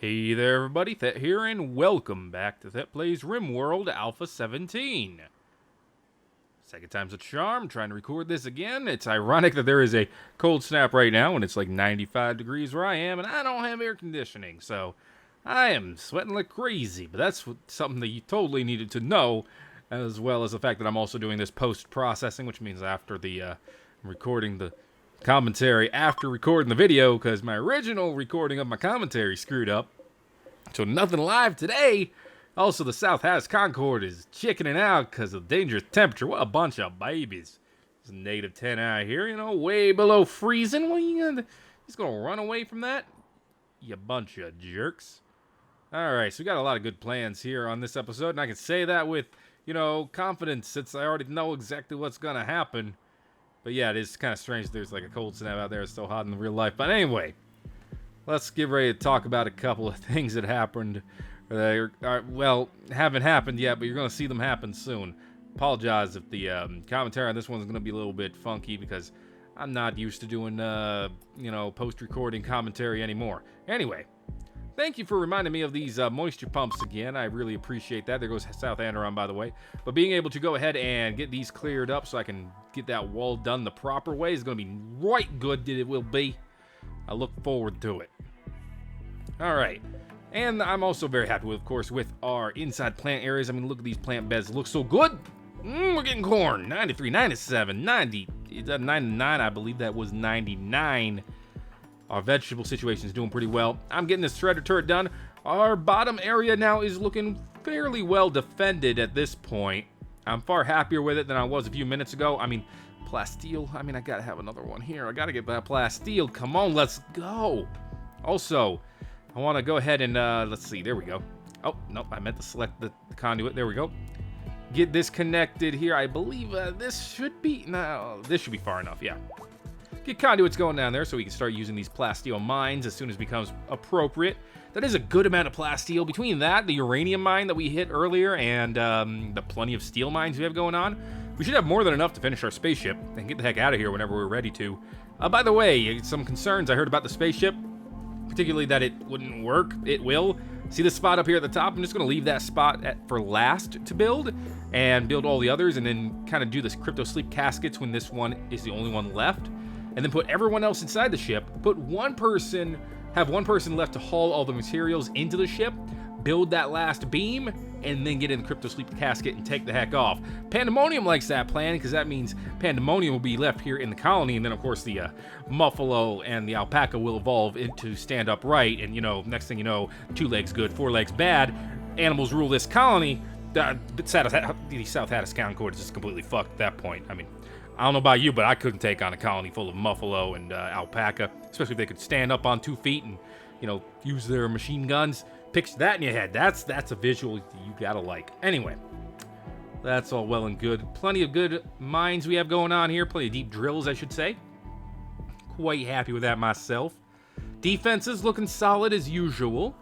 Hey there everybody, Thet here, and welcome back to Thet Plays Rimworld Alpha 17. Second time's a charm, trying to record this again. It's ironic that there is a cold snap right now when it's like 95 degrees where I am, and I don't have air conditioning, so I am sweating like crazy. But that's something that you totally needed to know, as well as the fact that I'm also doing this post-processing, which means after the recording the commentary after recording the video, because my original recording of my commentary screwed up, so nothing live today. Also, the South Hattis Concord is chickening out because of the dangerous temperature. What a bunch of babies. It's negative 10 out here, you know, way below freezing. What are you gonna, he's gonna run away from that? You bunch of jerks. Alright, so we got a lot of good plans here on this episode, and I can say that with, you know, confidence, since I already know exactly what's gonna happen. But yeah, it is kind of strange there's like a cold snap out there. It's so hot in real life. But anyway, let's get ready to talk about a couple of things that happened. Well, haven't happened yet, but you're going to see them happen soon. Apologize if the commentary on this one's going to be a little bit funky because I'm not used to doing, you know, post-recording commentary anymore. Anyway, thank you for reminding me of these moisture pumps again. I really appreciate that. There goes South Anderon, by the way. But being able to go ahead and get these cleared up so I can get that wall done the proper way is going to be right good. It will be. I look forward to it. All right. And I'm also very happy, with, of course, with our inside plant areas. I mean, look at these plant beds. They look so good. We're getting corn. 93, 97, 90, 99. I believe that was 99. Our vegetable situation is doing pretty well. I'm getting this shredder turret done. Our bottom area now is looking fairly well defended at this point. I'm far happier with it than I was a few minutes ago. I mean, plasteel. I mean, I gotta have another one here. I gotta get that plasteel. Come on, let's go. Also, I want to go ahead and, let's see. There we go. Oh, nope. I meant to select the conduit. There we go. Get this connected here. I believe this should be... No, this should be far enough. Yeah. Get conduits going down there so we can start using these plasteel mines as soon as it becomes appropriate. That is a good amount of plasteel. Between that, the uranium mine that we hit earlier, and the plenty of steel mines we have going on, we should have more than enough to finish our spaceship and get the heck out of here whenever we're ready to. By the way, some concerns I heard about the spaceship, particularly that it wouldn't work. It will. See this spot up here at the top? I'm just going to leave that spot for last to build, and build all the others, and then kind of do this crypto sleep caskets when this one is the only one left. And then put everyone else inside the ship, have one person left to haul all the materials into the ship, build that last beam, and then get in the crypto sleep casket and take the heck off. Pandemonium likes that plan because that means Pandemonium will be left here in the colony, and then of course the Muffalo and the Alpaca will evolve into stand upright, and you know, next thing you know, 2 legs good, 4 legs bad, animals rule this colony. The South Hattis Concord is just completely fucked at that point. I mean, I don't know about you, but I couldn't take on a colony full of Muffalo and Alpaca, especially if they could stand up on 2 feet and, you know, use their machine guns. Picture that in your head. That's a visual you gotta like. Anyway, that's all well and good. Plenty of good mines we have going on here. Plenty of deep drills, I should say. Quite happy with that myself. Defenses looking solid as usual.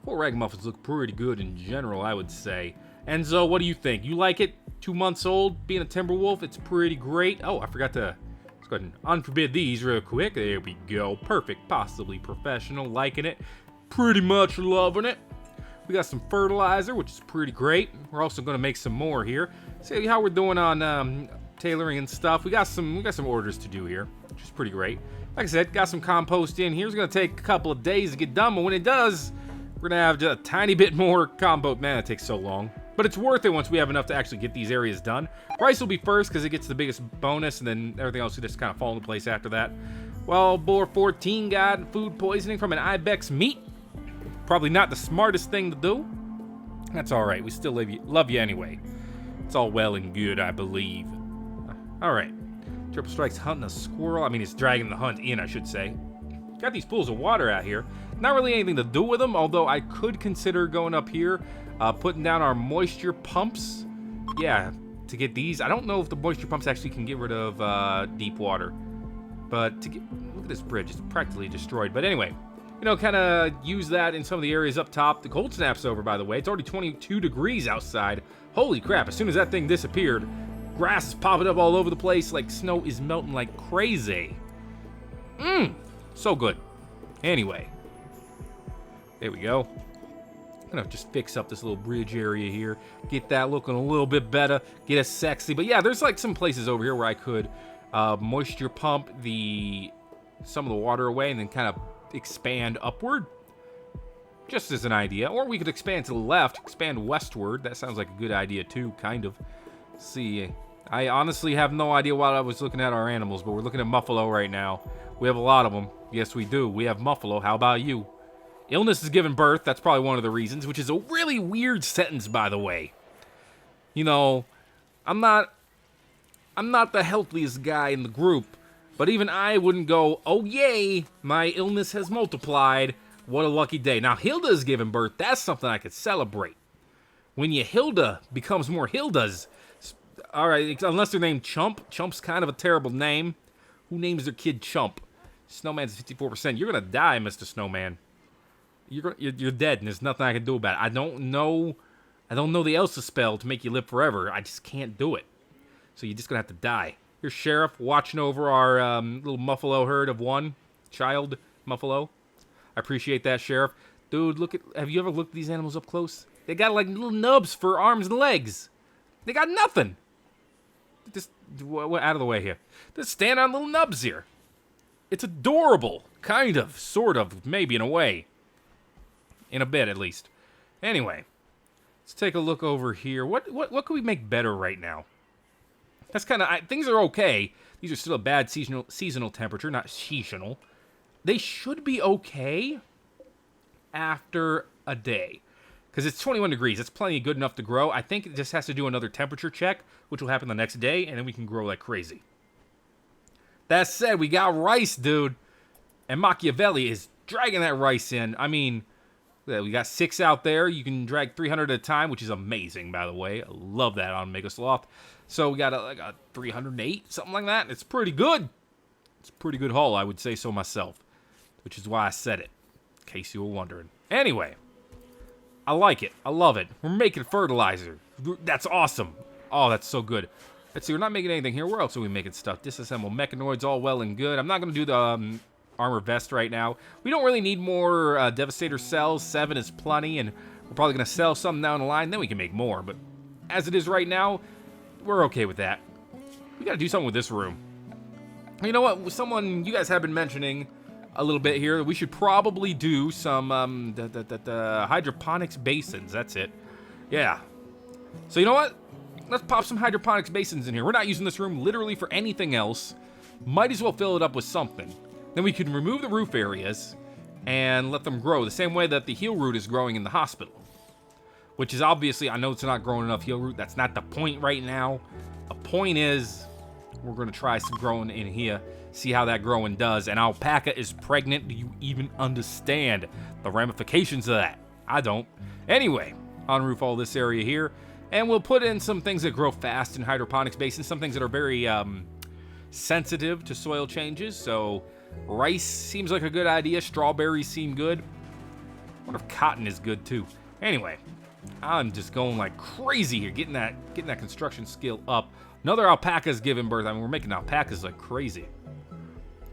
4 ragamuffins look pretty good in general, I would say. Enzo, what do you think? You like it? 2 months old, being a Timberwolf, it's pretty great. Oh, I forgot to... Let's go ahead and unforbid these real quick. There we go. Perfect. Possibly professional. Liking it. Pretty much loving it. We got some fertilizer, which is pretty great. We're also going to make some more here. See how we're doing on tailoring and stuff. We got some orders to do here, which is pretty great. Like I said, got some compost in here. It's going to take a couple of days to get done, but when it does, we're going to have just a tiny bit more compost. Man, it takes so long. But it's worth it once we have enough to actually get these areas done. Rice will be first because it gets the biggest bonus, and then everything else will just kind of fall into place after that. Well, Boar 14 got food poisoning from an ibex meat. Probably not the smartest thing to do. That's alright, we still love you anyway. It's all well and good, I believe. Alright. Triple Strike's hunting a squirrel. I mean, it's dragging the hunt in, I should say. Got these pools of water out here. Not really anything to do with them, although I could consider going up here, putting down our moisture pumps. Yeah, to get these. I don't know if the moisture pumps actually can get rid of deep water. But to get... Look at this bridge. It's practically destroyed. But anyway, you know, kind of use that in some of the areas up top. The cold snap's over, by the way. It's already 22 degrees outside. Holy crap. As soon as that thing disappeared, grass is popping up all over the place. Like, snow is melting like crazy. So good. Anyway, There we go. I'm gonna just fix up this little bridge area here, get that looking a little bit better, get it sexy. But yeah, there's like some places over here where I could moisture pump some of the water away and then kind of expand upward, just as an idea. Or we could expand to the left, expand westward. That sounds like a good idea too, kind of. See, I honestly have no idea why I was looking at our animals, but we're looking at Muffalo right now. We have a lot of them. Yes, we do. We have Muffalo. How about you? Illness is giving birth. That's probably one of the reasons, which is a really weird sentence, by the way. You know, I'm not the healthiest guy in the group, but even I wouldn't go, oh yay, my illness has multiplied. What a lucky day. Now, Hilda is giving birth. That's something I could celebrate. When your Hilda becomes more Hildas, all right, unless they're named Chump. Chump's kind of a terrible name. Who names their kid Chump? Snowman's 54%. You're gonna die, Mr. Snowman. You're dead, and there's nothing I can do about it. I don't know the Elsa spell to make you live forever. I just can't do it. So you're just gonna have to die. Here's Sheriff watching over our little Muffalo herd of one child Muffalo. I appreciate that, Sheriff. Dude, have you ever looked at these animals up close? They got like little nubs for arms and legs. They got nothing. Just out of the way here. Just stand on little nubs here. It's adorable, kind of, sort of, maybe in a way. In a bit, at least. Anyway, let's take a look over here. What can we make better right now? That's kind of... things are okay. These are still a bad seasonal temperature, not seasonal. They should be okay after a day. Because it's 21 degrees. It's plenty good enough to grow. I think it just has to do another temperature check, which will happen the next day, and then we can grow like crazy. That said, we got rice, dude. And Machiavelli is dragging that rice in. I mean... we got 6 out there. You can drag 300 at a time, which is amazing, by the way. I love that on Mega Sloth. So we got like a 308, something like that. It's pretty good. It's a pretty good haul, I would say so myself. Which is why I said it, in case you were wondering. Anyway, I like it. I love it. We're making fertilizer. That's awesome. Oh, that's so good. Let's see, we're not making anything here. Where else are we making stuff? Disassemble mechanoids, all well and good. I'm not going to do the... armor vest right now. We don't really need more Devastator cells. 7 is plenty, and we're probably going to sell some down the line. Then we can make more, but as it is right now, we're okay with that. We got to do something with this room. You know what? You guys have been mentioning a little bit here. We should probably do some hydroponics basins. That's it. Yeah. So you know what? Let's pop some hydroponics basins in here. We're not using this room literally for anything else. Might as well fill it up with something. Then we can remove the roof areas and let them grow the same way that the heel root is growing in the hospital. Which is obviously, I know it's not growing enough heel root. That's not the point right now. The point is, we're going to try some growing in here. See how that growing does. And alpaca is pregnant. Do you even understand the ramifications of that? I don't. Anyway, on-roof all this area here. And we'll put in some things that grow fast in hydroponics basins. Some things that are very sensitive to soil changes. So... rice seems like a good idea. Strawberries seem good. I wonder if cotton is good too. Anyway, I'm just going like crazy here, getting that construction skill up. Another alpaca's giving birth. I mean, we're making alpacas like crazy.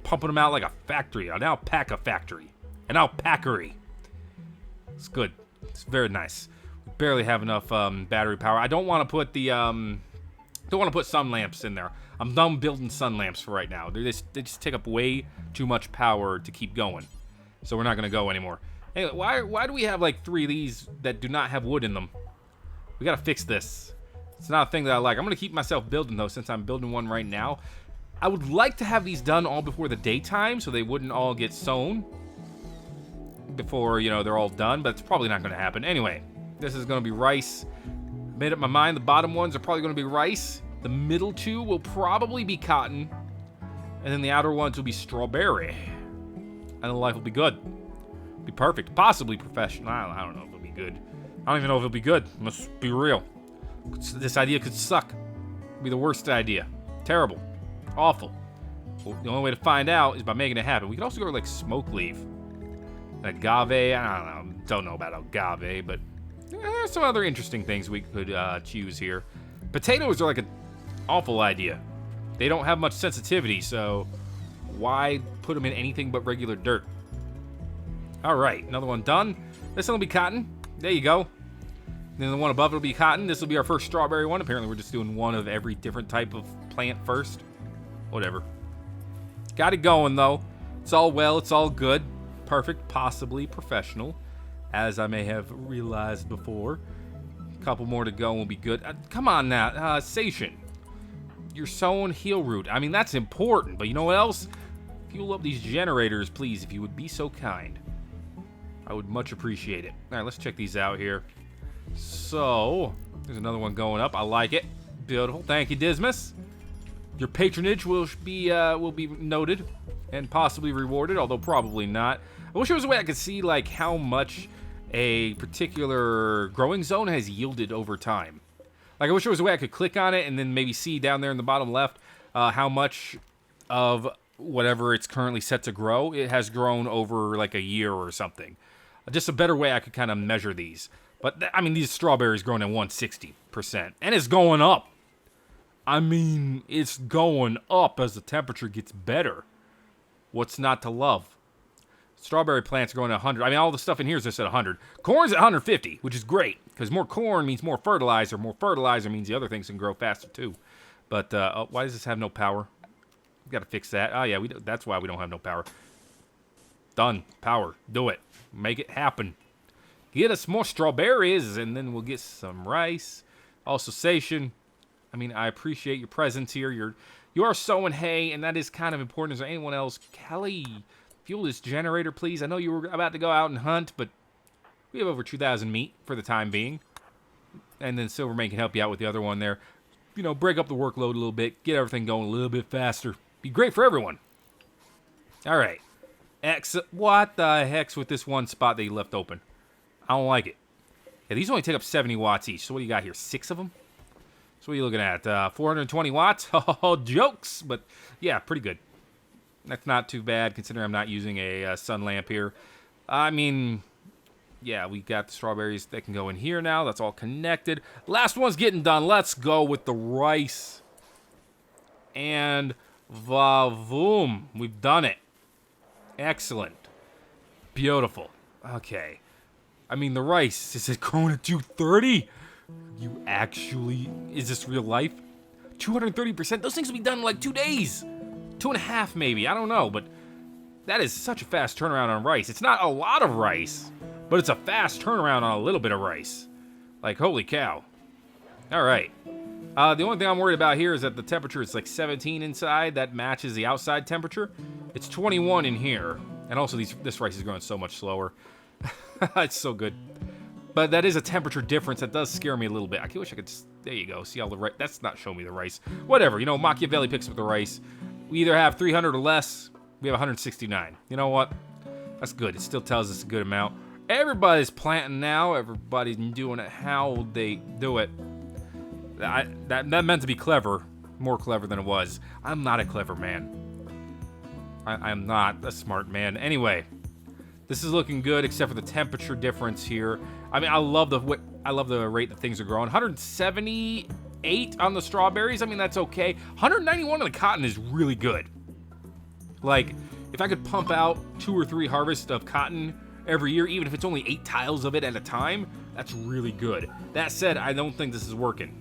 Pumping them out like a factory, an alpaca factory, an alpacery. It's good. It's very nice. We barely have enough battery power. I don't want to put the sun lamps in there. I'm done building sun lamps for right now. They just take up way too much power to keep going. So we're not going to go anymore. Anyway, why do we have like 3 of these that do not have wood in them? We got to fix this. It's not a thing that I like. I'm going to keep myself building though, since I'm building one right now. I would like to have these done all before the daytime so they wouldn't all get sown before, you know, they're all done. But it's probably not going to happen. Anyway, this is going to be rice. Made up my mind. The bottom ones are probably going to be rice. The middle 2 will probably be cotton. And then the outer ones will be strawberry. And the life will be good. Be perfect. Possibly professional. I don't know if it'll be good. I don't even know if it'll be good. Let's be real. This idea could suck. It'd be the worst idea. Terrible. Awful. Well, the only way to find out is by making it happen. We could also go like smoke leaf. Agave. I don't know about agave, but there's some other interesting things we could choose here. Potatoes are like an awful idea. They don't have much sensitivity, so why put them in anything but regular dirt? All right, another one done. This one will be cotton. There you go. Then the one above it will be cotton. This will be our first strawberry one. Apparently, we're just doing one of every different type of plant first. Whatever. Got it going, though. It's all well. It's all good. Perfect. Possibly professional, as I may have realized before. A couple more to go and we'll be good. Come on now. Station. You're sowing heel root. I mean, that's important. But you know what else? Fuel up these generators, please, if you would be so kind. I would much appreciate it. All right, let's check these out here. So, there's another one going up. I like it. Beautiful. Thank you, Dismas. Your patronage will be noted and possibly rewarded, although probably not. I wish there was a way I could see like how much a particular growing zone has yielded over time. Like, I wish there was a way I could click on it and then maybe see down there in the bottom left how much of whatever it's currently set to grow it has grown over like a year or something. Just a better way I could kind of measure these. But, I mean, these strawberries growing at 160%. And it's going up. I mean, it's going up as the temperature gets better. What's not to love? Strawberry plants are growing at 100. I mean, all the stuff in here is just at 100. Corn's at 150, which is great. Because more corn means more fertilizer. More fertilizer means the other things can grow faster, too. But, why does this have no power? We've got to fix that. Oh, yeah, that's why we don't have no power. Done. Power. Do it. Make it happen. Get us more strawberries, and then we'll get some rice. Also, Sation, I mean, I appreciate your presence here. You are sowing hay, and that is kind of important. Is there anyone else? Kelly, fuel this generator, please. I know you were about to go out and hunt, but we have over 2,000 meat for the time being. And then Silvermane can help you out with the other one there. You know, break up the workload a little bit. Get everything going a little bit faster. Be great for everyone. All right. What the heck's with this one spot that you left open? I don't like it. Yeah, these only take up 70 watts each. So what do you got here? 6 of them? So what are you looking at? 420 watts? Oh, jokes. But yeah, pretty good. That's not too bad considering I'm not using a sun lamp here. I mean, yeah, we got the strawberries that can go in here now. That's all connected. Last one's getting done. Let's go with the rice. And vavoom. We've done it. Excellent. Beautiful. Okay. I mean, the rice, is it growing at 230? You actually, is this real life? 230%? Those things will be done in like 2 days. 2.5 maybe, I don't know, but that is such a fast turnaround on rice. It's not a lot of rice, but it's a fast turnaround on a little bit of rice. Like, holy cow. All right. The only thing I'm worried about here is that the temperature is like 17 inside. That matches the outside temperature. It's 21 in here. And also this rice is growing so much slower. It's so good. But that is a temperature difference. That does scare me a little bit. I wish I could there you go. See all the rice. That's not showing me the rice. Whatever. You know, Machiavelli picks up the rice. We either have 300 or less. We have 169. You know what? That's good. It still tells us a good amount. Everybody's planting now. Everybody's doing it how they do it. That meant to be clever. More clever than it was. I'm not a clever man. I'm not a smart man. Anyway, this is looking good except for the temperature difference here. I mean, I love the rate that things are growing. 178 on the strawberries. I mean, that's okay. 191 on the cotton is really good. Like, if I could pump out 2 or 3 harvests of cotton every year, even if it's only 8 tiles of it at a time, that's really good. That said, I don't think this is working.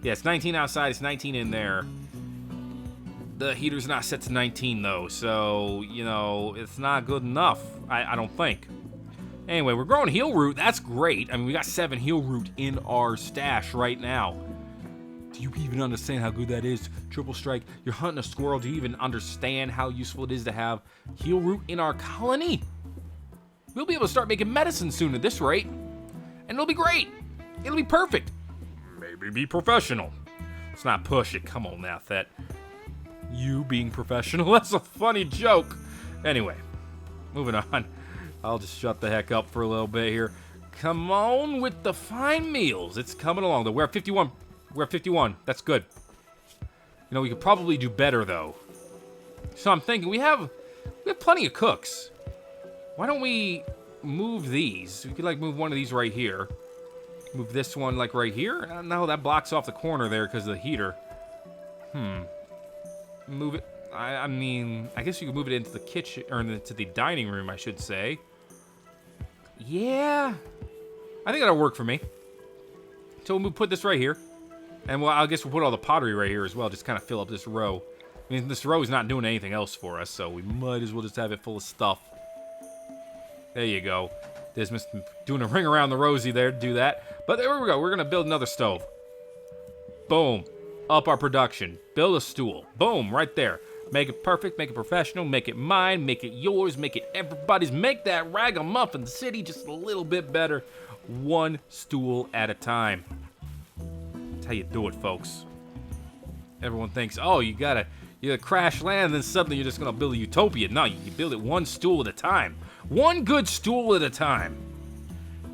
Yeah, it's 19 outside, it's 19 in there. The heater's not set to 19, though, so, you know, it's not good enough, I don't think. Anyway, we're growing heel root. That's great. I mean, we got 7 heel root in our stash right now. Do you even understand how good that is? Triple strike. You're hunting a squirrel. Do you even understand how useful it is to have heel root in our colony? We'll be able to start making medicine soon at this rate. And it'll be great. It'll be perfect. Maybe be professional. Let's not push it. Come on now, Thet. You being professional? That's a funny joke. Anyway, moving on. I'll just shut the heck up for a little bit here. Come on with the fine meals. It's coming along. We're at 51. We're at 51. That's good. You know, we could probably do better, though. So I'm thinking we have plenty of cooks. Why don't we move these? We could, like, move one of these right here. Move this one, like, right here. No, that blocks off the corner there because of the heater. Move it. I mean, I guess you could move it into the kitchen, or into the dining room, I should say. Yeah, I think that'll work for me. So we'll put this right here. And well, I guess we'll put all the pottery right here as well, just kind of fill up this row. I mean, this row is not doing anything else for us, so we might as well just have it full of stuff. There you go. Dismas doing a ring around the rosy there to do that. But there we go. We're going to build another stove. Boom. Up our production. Build a stool. Boom. Right there. Make it perfect. Make it professional. Make it mine. Make it yours. Make it everybody's. Make that ragamuffin city just a little bit better. One stool at a time. That's how you do it, folks. Everyone thinks, oh, you gotta crash land, then suddenly you're just gonna build a utopia. No, you build it one stool at a time. One good stool at a time.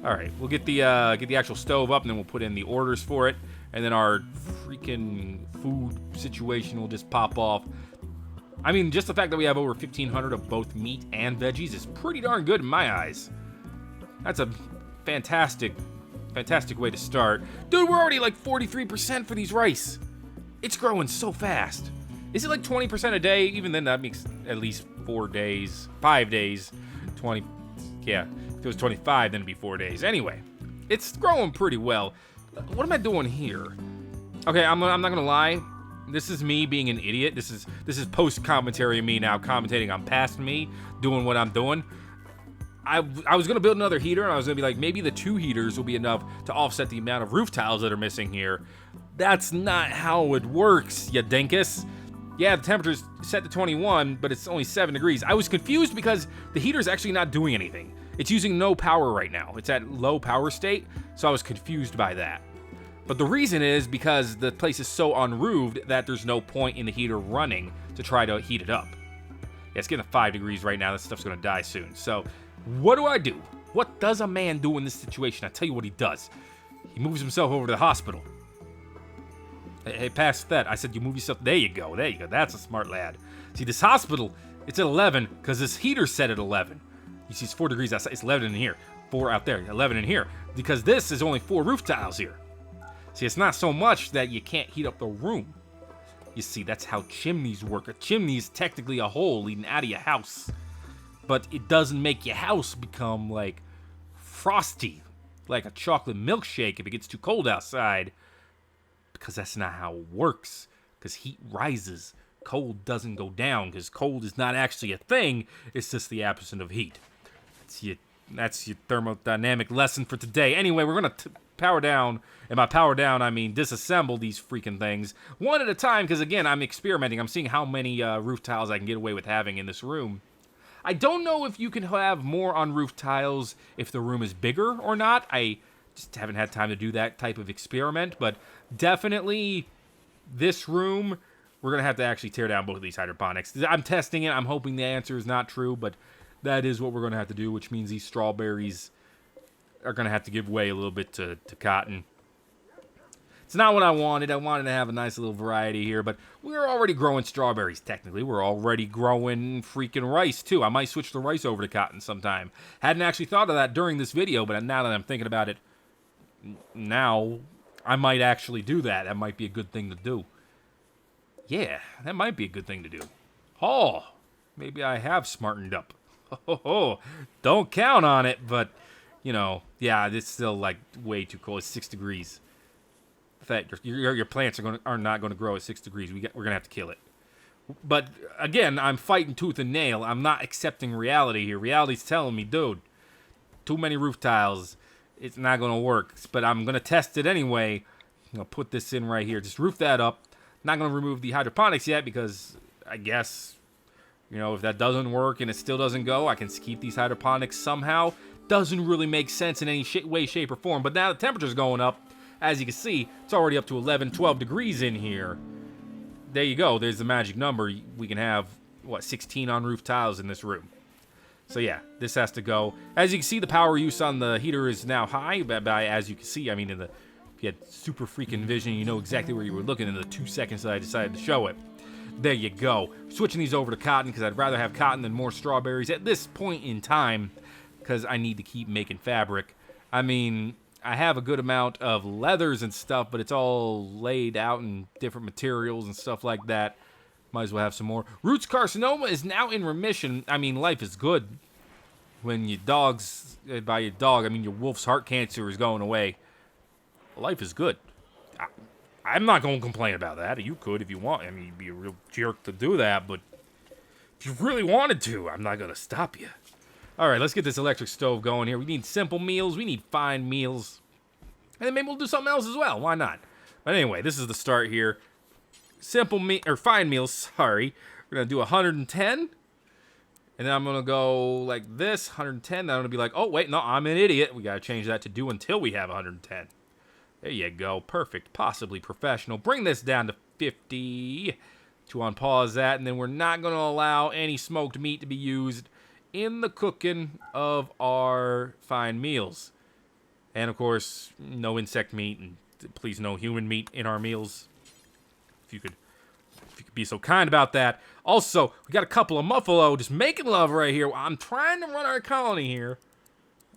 All right, we'll get the actual stove up, and then we'll put in the orders for it, and then our freaking food situation will just pop off. I mean, just the fact that we have over 1,500 of both meat and veggies is pretty darn good in my eyes. That's a fantastic way to start. Dude, we're already like 43% for these rice. It's growing so fast. Is it like 20% a day? Even then, that makes at least 4 days, 5 days, 20. Yeah, if it was 25, then it'd be 4 days. Anyway, it's growing pretty well. What am I doing here? Okay, I'm not gonna lie. This is me being an idiot. This is post commentary of me now commentating on past me doing what I'm doing. I was gonna build another heater, and I was gonna be like, maybe the 2 heaters will be enough to offset the amount of roof tiles that are missing here. That's not how it works, you dinkus. Yeah, the temperature's set to 21, but it's only 7 degrees. I was confused because the heater's actually not doing anything. It's using no power right now. It's at low power state, so I was confused by that. But the reason is because the place is so unroofed that there's no point in the heater running to try to heat it up. Yeah, it's getting to 5 degrees right now. This stuff's gonna die soon. So, what do I do? What does a man do in this situation? I tell you what he does. He moves himself over to the hospital. Hey, past that. I said you move yourself. There you go. There you go. That's a smart lad. See, this hospital, it's at 11 because this heater's set at 11. You see, it's 4 degrees outside. It's 11 in here. 4 out there. 11 in here. Because this is only 4 roof tiles here. See, it's not so much that you can't heat up the room. You see, that's how chimneys work. A chimney is technically a hole leading out of your house. But it doesn't make your house become, like, frosty. Like a chocolate milkshake if it gets too cold outside. Because that's not how it works. Because heat rises. Cold doesn't go down. Because cold is not actually a thing. It's just the absence of heat. That's your thermodynamic lesson for today. Anyway, we're going to power down. And by power down, I mean disassemble these freaking things. One at a time. Because again, I'm experimenting. I'm seeing how many roof tiles I can get away with having in this room. I don't know if you can have more on roof tiles if the room is bigger or not. I just haven't had time to do that type of experiment, but definitely this room, we're going to have to actually tear down both of these hydroponics. I'm testing it. I'm hoping the answer is not true, but that is what we're going to have to do, which means these strawberries are going to have to give way a little bit to cotton. It's not what I wanted. I wanted to have a nice little variety here, but we're already growing strawberries, technically. We're already growing freaking rice, too. I might switch the rice over to cotton sometime. Hadn't actually thought of that during this video, but now that I'm thinking about it, now I might actually do that. That might be a good thing to do. Yeah, that might be a good thing to do. Oh, maybe I have smartened up. Oh, don't count on it, but, you know, yeah, it's still, like, way too cold. It's 6 degrees. Your plants are not going to grow at 6 degrees. We're going to have to kill it. But, again, I'm fighting tooth and nail. I'm not accepting reality here. Reality's telling me, dude, too many roof tiles. It's not going to work. But I'm going to test it anyway. I'm going to put this in right here. Just roof that up. Not going to remove the hydroponics yet because I guess, you know, if that doesn't work and it still doesn't go, I can keep these hydroponics somehow. Doesn't really make sense in any way, shape, or form. But now the temperature's going up. As you can see, it's already up to 11, 12 degrees in here. There you go. There's the magic number. We can have, what, 16 on-roof tiles in this room. So yeah, this has to go. As you can see, the power use on the heater is now high. As you can see, I mean, if you had super freaking vision, you know exactly where you were looking in the 2 seconds that I decided to show it. There you go. Switching these over to cotton because I'd rather have cotton than more strawberries at this point in time because I need to keep making fabric. I mean, I have a good amount of leathers and stuff, but it's all laid out in different materials and stuff like that. Might as well have some more. Roots carcinoma is now in remission. I mean, life is good. when your dog's, by your dog, I mean your wolf's heart cancer is going away, life is good. I'm not going to complain about that. You could if you want. I mean, you'd be a real jerk to do that, but if you really wanted to, I'm not going to stop you. All right, let's get this electric stove going here. We need simple meals. We need fine meals. And then maybe we'll do something else as well. Why not? But anyway, this is the start here. Fine meals, sorry. We're going to do 110. And then I'm going to go like this, 110. Then I'm going to be like, oh, wait, no, I'm an idiot. We got to change that to do until we have 110. There you go. Perfect. Possibly professional. Bring this down to 50. To unpause that. And then we're not going to allow any smoked meat to be used in the cooking of our fine meals. And, of course, no insect meat. And please, no human meat in our meals. If you could be so kind about that. Also, we got a couple of muffalo just making love right here. I'm trying to run our colony here.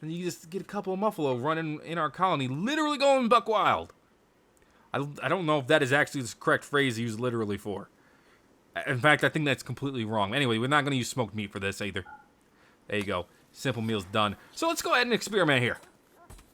And you just get a couple of muffalo running in our colony, literally going buck wild. I don't know if that is actually the correct phrase to use literally for. In fact, I think that's completely wrong. Anyway, we're not going to use smoked meat for this either. There you go. Simple meals done. So let's go ahead and experiment here.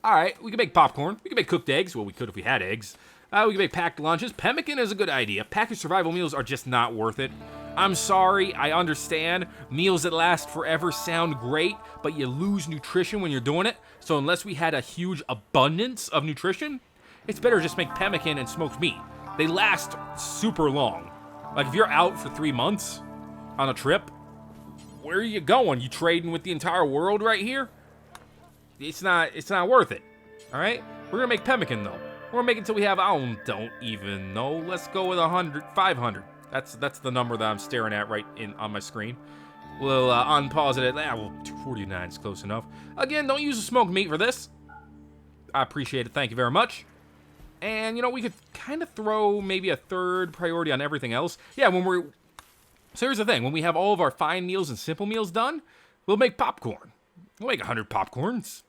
All right, we can make popcorn. We can make cooked eggs. Well, we could if we had eggs. We can make packed lunches. Pemmican is a good idea. Packaged survival meals are just not worth it. I'm sorry, I understand. Meals that last forever sound great, but you lose nutrition when you're doing it. So unless we had a huge abundance of nutrition, it's better to just make pemmican and smoked meat. They last super long. Like if you're out for 3 months on a trip, where are you going? You trading with the entire world right here? It's not worth it. All right? We're gonna make pemmican though. We're gonna make it until we have, I don't even know. Let's go with 500. That's the number that I'm staring at right on my screen. We'll unpause it at, 249 is close enough. Again, don't use the smoked meat for this. I appreciate it. Thank you very much. And, you know, we could kind of throw maybe a third priority on everything else. Yeah, so here's the thing. When we have all of our fine meals and simple meals done, we'll make popcorn. We'll make 100 popcorns.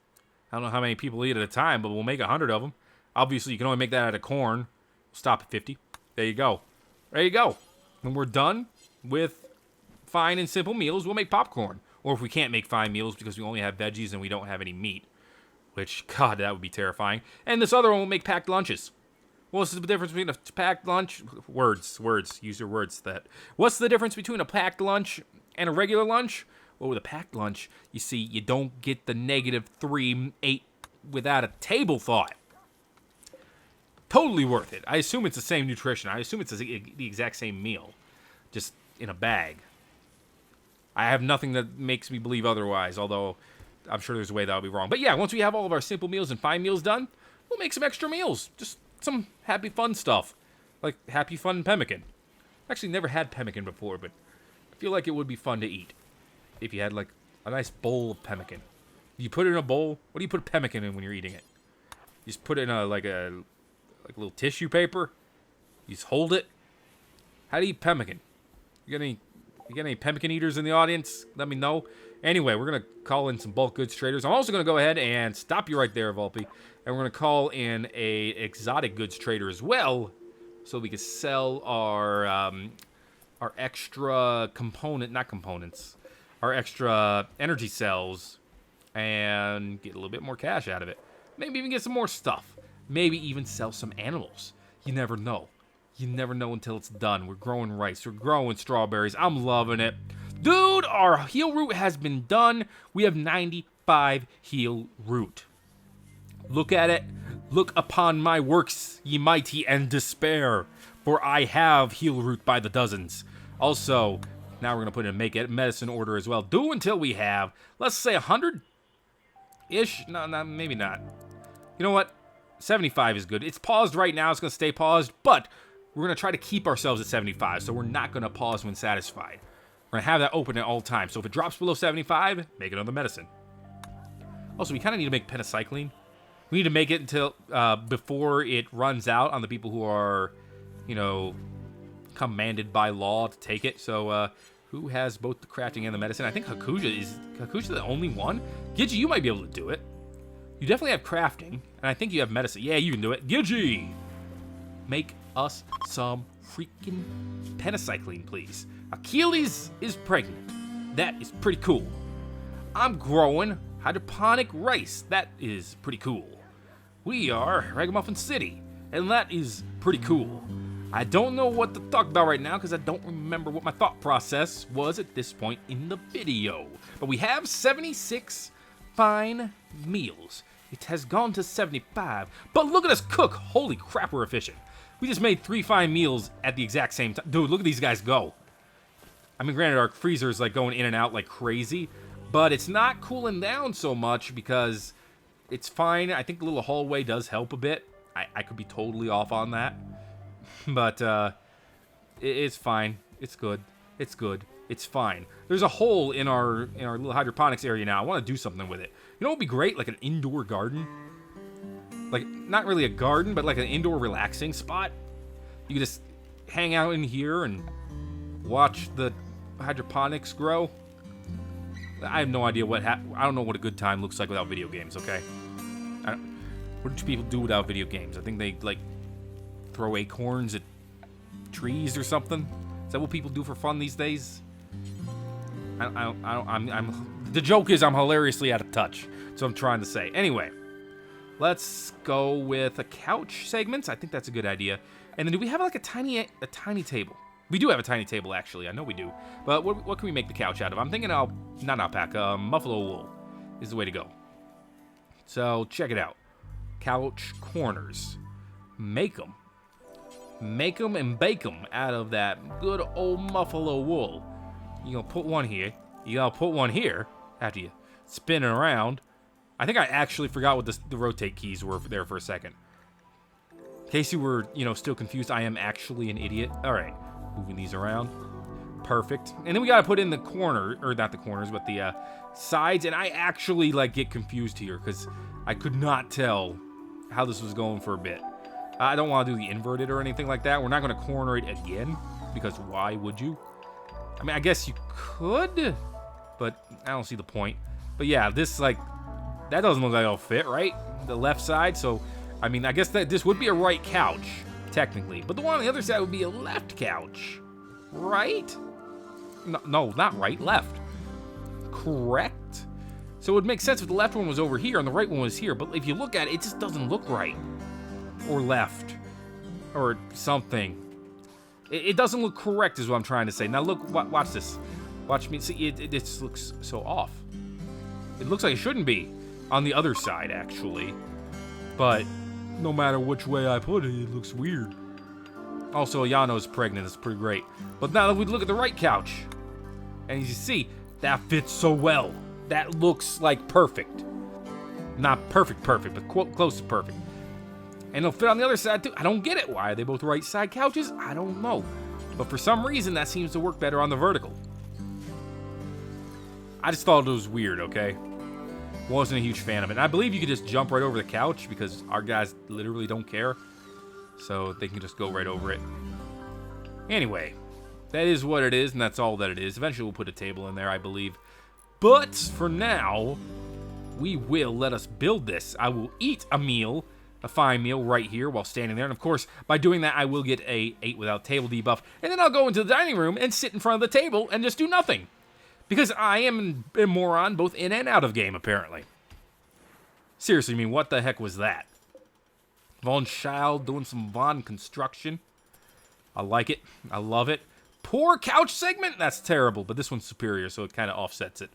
I don't know how many people eat at a time, but we'll make 100 of them. Obviously, you can only make that out of corn. Stop at 50. There you go. There you go. When we're done with fine and simple meals, we'll make popcorn. Or if we can't make fine meals because we only have veggies and we don't have any meat. Which, God, that would be terrifying. And this other one will make packed lunches. What's the difference between a packed lunch? Words. Use your words, Thet. What's the difference between a packed lunch and a regular lunch? Well, with a packed lunch, you see, you don't get the -3 without a table thought. Totally worth it. I assume it's the same nutrition. I assume it's the exact same meal, just in a bag. I have nothing that makes me believe otherwise, although I'm sure there's a way that I'll be wrong. But yeah, once we have all of our simple meals and fine meals done, we'll make some extra meals. Just some happy fun stuff, like happy fun pemmican. Actually, never had pemmican before, but I feel like it would be fun to eat if you had like a nice bowl of pemmican. You put it in a bowl. What do you put pemmican in when you're eating it? You just put it in a little tissue paper. You just hold it. How do you eat pemmican? You got any pemmican eaters in the audience? Let me know. Anyway, we're gonna call in some bulk goods traders. I'm also gonna go ahead and stop you right there, Volpe, and we're gonna call in a exotic goods trader as well, so we can sell our extra our extra energy cells, and get a little bit more cash out of it. Maybe even get some more stuff. Maybe even sell some animals. You never know. You never know until it's done. We're growing rice. We're growing strawberries. I'm loving it. Dude, our heal root has been done. We have 95 heal root. Look at it. Look upon my works, ye mighty, and despair. For I have heal root by the dozens. Also, now we're going to put in a make it medicine order as well. Do until we have, let's say 100-ish. No, maybe not. You know what? 75 is good. It's paused right now. It's going to stay paused, but we're going to try to keep ourselves at 75, so we're not going to pause when satisfied. We're going to have that open at all times, so if it drops below 75, make another medicine. Also, we kind of need to make pentacycline. We need to make it until before it runs out on the people who are, you know, commanded by law to take it. So, who has both the crafting and the medicine? I think Hakuja is the only one. Gigi, you might be able to do it. You definitely have crafting, and I think you have medicine. Yeah, you can do it. Gigi! Make us some freaking pentacycline, please. Achilles is pregnant. That is pretty cool. I'm growing hydroponic rice. That is pretty cool. We are Ragamuffin City, and that is pretty cool. I don't know what to talk about right now because I don't remember what my thought process was at this point in the video. But we have 76 fine meals. It has gone to 75, but look at us cook. Holy crap, we're efficient. We just made 3 fine meals at the exact same time. Dude, look at these guys go. I mean, granted, our freezer is like going in and out like crazy, but it's not cooling down so much because it's fine. I think the little hallway does help a bit. I could be totally off on that, but it's fine. It's good. It's good. It's fine. There's a hole in our little hydroponics area now. I want to do something with it. You know what would be great? Like an indoor garden. Like, not really a garden, but like an indoor relaxing spot. You could just hang out in here and watch the hydroponics grow. I have no idea I don't know what a good time looks like without video games, okay? What do people do without video games? I think they, like, throw acorns at trees or something. Is that what people do for fun these days? The joke is I'm hilariously out of touch. That's what I'm trying to say. Anyway, let's go with a couch segment. I think that's a good idea. And then do we have like a tiny table? We do have a tiny table, actually. I know we do. But what can we make the couch out of? I'm thinking not alpaca, buffalo wool is the way to go. So check it out. Couch corners. Make them and bake them out of that good old buffalo wool. You're gonna put one here. You gotta put one here after you spin it around. I think I actually forgot what the rotate keys were there for a second. In case you were, still confused, I am actually an idiot. All right, moving these around. Perfect. And then we gotta put in the corner, or not the corners, but the sides. And I actually get confused here because I could not tell how this was going for a bit. I don't want to do the inverted or anything like that. We're not going to corner it again because why would you? I mean, I guess you could, but I don't see the point. But yeah, this that doesn't look like it'll fit, right? The left side. So, I mean, I guess that this would be a right couch, technically. But the one on the other side would be a left couch, right? No, not right, left. Correct? So it would make sense if the left one was over here and the right one was here. But if you look at it, it just doesn't look right. Or left. Or something. It doesn't look correct is what I'm trying to say. Now look, watch this. Watch me. See, it just looks so off. It looks like it shouldn't be on the other side, actually. But no matter which way I put it, it looks weird. Also, Ayano's pregnant. It's pretty great. But now that we look at the right couch, and as you see, that fits so well. That looks like perfect. Not perfect, but close to perfect. And it'll fit on the other side, too. I don't get it. Why are they both right side couches? I don't know. But for some reason, that seems to work better on the vertical. I just thought it was weird, okay? Wasn't a huge fan of it. And I believe you could just jump right over the couch because our guys literally don't care. So they can just go right over it. Anyway, that is what it is, and that's all that it is. Eventually, we'll put a table in there, I believe. But for now, we will let us build this. I will eat a fine meal right here while standing there. And of course, by doing that, I will get a 8 without table debuff. And then I'll go into the dining room and sit in front of the table and just do nothing. Because I am a moron both in and out of game, apparently. Seriously, I mean, what the heck was that? Von Schild doing some Von construction. I like it. I love it. Poor couch segment? That's terrible, but this one's superior, so it kind of offsets it.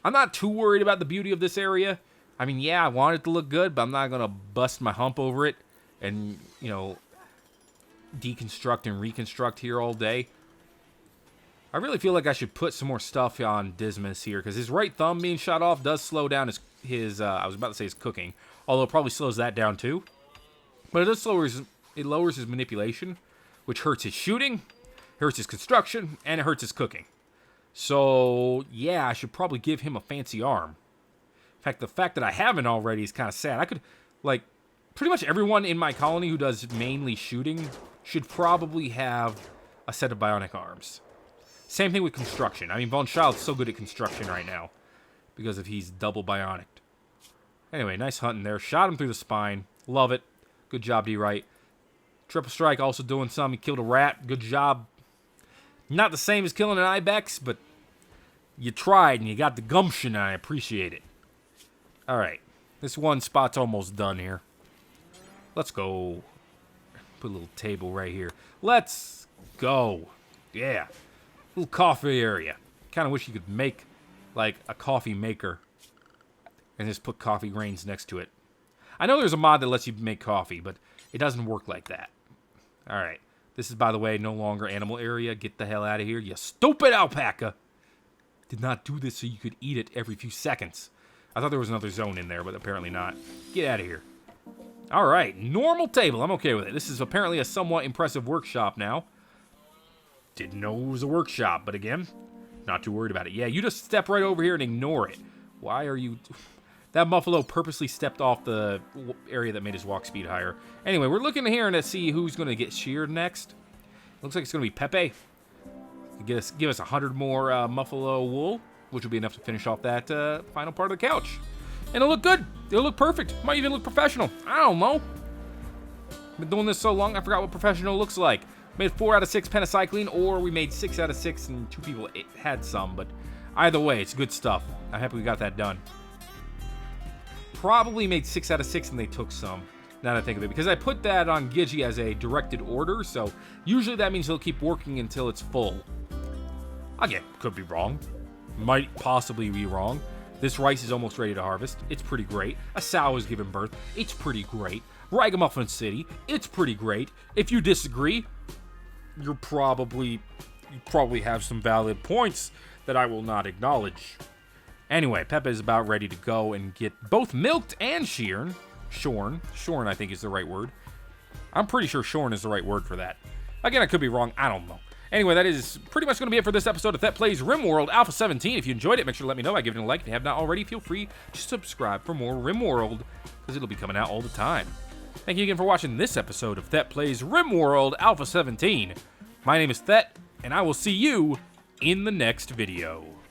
I'm not too worried about the beauty of this area. I mean, yeah, I want it to look good, but I'm not going to bust my hump over it and, deconstruct and reconstruct here all day. I really feel like I should put some more stuff on Dismas here, because his right thumb being shot off does slow down his I was about to say his cooking, although it probably slows that down too. But it lowers his manipulation, which hurts his shooting, hurts his construction, and it hurts his cooking. So, yeah, I should probably give him a fancy arm. In fact, the fact that I haven't already is kind of sad. I could, pretty much everyone in my colony who does mainly shooting should probably have a set of bionic arms. Same thing with construction. I mean, Von Schild's so good at construction right now because he's double bionic. Anyway, nice hunting there. Shot him through the spine. Love it. Good job, D-Right. Triple strike also doing some. He killed a rat. Good job. Not the same as killing an ibex, but You tried and you got the gumption, and I appreciate it. Alright. This one spot's almost done here. Let's go. Put a little table right here. Let's go. Yeah. Little coffee area. Kind of wish you could make, like, a coffee maker. And just put coffee grains next to it. I know there's a mod that lets you make coffee, but it doesn't work like that. Alright. This is, by the way, no longer animal area. Get the hell out of here, you stupid alpaca. Did not do this so you could eat it every few seconds. I thought there was another zone in there, but apparently not. Get out of here. Alright, normal table. I'm okay with it. This is apparently a somewhat impressive workshop now. Didn't know it was a workshop, but again, not too worried about it. Yeah, you just step right over here and ignore it. Why are you... That Muffalo purposely stepped off the area that made his walk speed higher. Anyway, we're looking here to see who's going to get sheared next. Looks like it's going to be Pepe. Give us 100 more Muffalo wool, which will be enough to finish off that final part of the couch. And it'll look good. It'll look perfect. Might even look professional. I don't know. Been doing this so long, I forgot what professional looks like. Made 4 out of 6 pentacycline, or we made 6 out of 6 and 2 people had some. But either way, it's good stuff. I'm happy we got that done. Probably made 6 out of 6 and they took some, now that I think of it. Because I put that on Gigi as a directed order, so usually that means he'll keep working until it's full. Again, could be wrong. Might possibly be wrong. This rice is almost ready to harvest. It's pretty great. A sow has given birth. It's pretty great. Ragamuffin City. It's pretty great. If you disagree, you probably have some valid points that I will not acknowledge. Anyway, Pepe is about ready to go and get both milked and shorn. Shorn, I think, is the right word. I'm pretty sure shorn is the right word for that. Again, I could be wrong. I don't know. Anyway, that is pretty much going to be it for this episode of Thet Plays Rimworld Alpha 17. If you enjoyed it, make sure to let me know by giving it a like. If you have not already, feel free to subscribe for more Rimworld, because it'll be coming out all the time. Thank you again for watching this episode of Thet Plays Rimworld Alpha 17. My name is Thet, and I will see you in the next video.